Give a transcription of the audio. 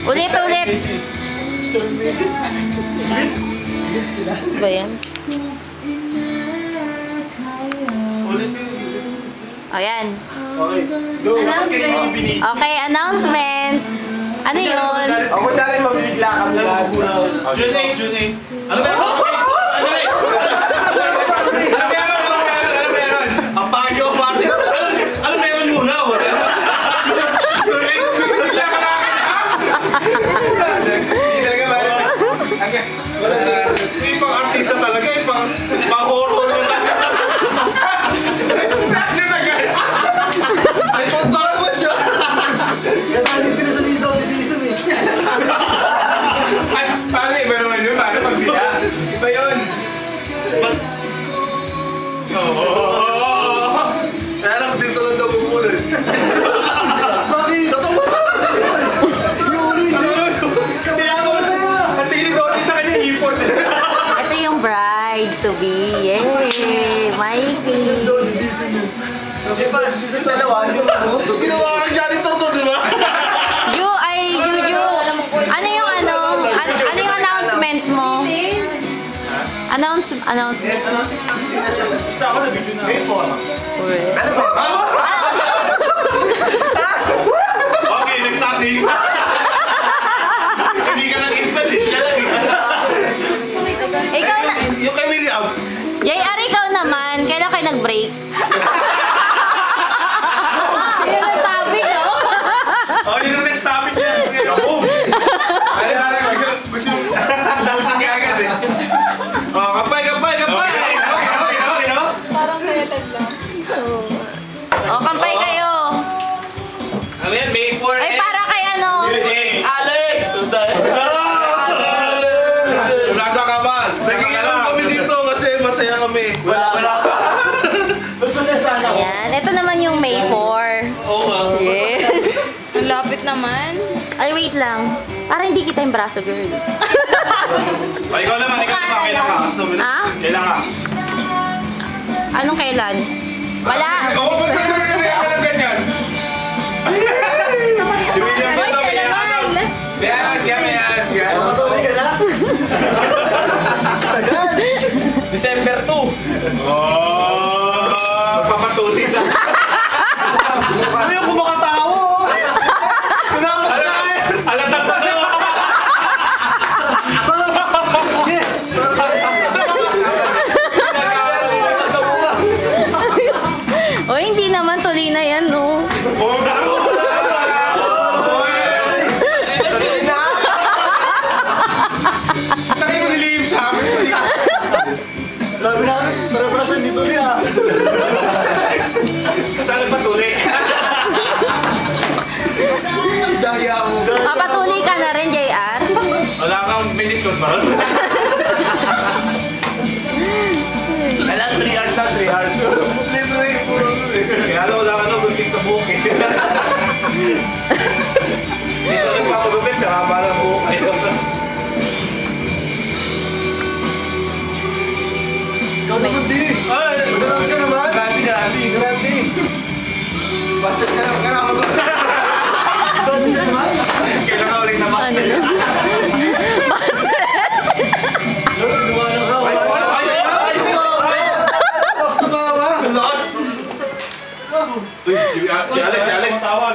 Ulit. Mr. Mrs. Sweet. Ba yan? Ulit. Ayan. Okay. Go. Okay, announcement. Ano yun? Ako dali mabibigla kami lang. June 8. Ano meron? Ang pangyo party. Ano meron muna? Bigla ka lang. Hindi talaga ba? Hindi pang artista talaga. Pang horror na talaga. Ay, tonto ka naman siya. Gatalin ka na sa dito. Dito eh. Ay, paano iba naman yun? Paano pag siya? Iba yun. Kaya lang, dito lang daw bumulan. Bakit? Tatawa ka! Yuri! Kaya mo na! Ang tingin ko sa kanya hipon. Ito yung bride-to-be. Yay! Mikey! Dalawa, ginawa kang janitor to, di ba? Juju. Ano yung announcement mo? Announcement. Basta ako na video na. Okay, next topic. Hindi ka lang instant, siya lang. Ikaw na. Yung kay William. JR, ikaw naman. Kailan kayo nag-break? Yun ang topic, no? Oh, yun ang next topic niya. Kaboom! Gusto ubusin ka agad eh. Oh, kapay! Parang created lang. O, kampay kayo. Ano yan? May 4 Ay, para kay ano? Alex! Nasa ka man? Nagigilong kami dito kasi masaya kami. Wala ka. Mas masaya sana ako. Ayan, ito naman yung May 4. Oo nga. Yeah. Ang lapit naman. Ay, wait lang. Para hindi kita yung braso, girl. O, ikaw naman. Kailan ka? Ha? Kailan ka? Anong kailan? Wala. Oo, ba't ka ng ganyan? Si William Boy, ba siya naman. May alas yan. Matuloy ka na? Tagal. December 2. Oh, magpapatuloy na. Ano yung kumakatawa? Alatang pa na. Yes! O, hindi naman. Tuloy na yan, no? Tayo mo nilihim sa amin. Sabi natin, para-parasan dito niya. Saan patuloy? Ang daya mo. Papatuloy ka na rin, JR. Wala kang miniskot ba? Alam, 3 hours na, 3 hours. Libre, puro eh. Kaya wala ka na gunting sa buhok eh. Dito nagpapagupit, nakaba ng buhok kayo. Ikaw naman din. Ay, balance ka naman. Grabe. Grabe. Basta ka naman.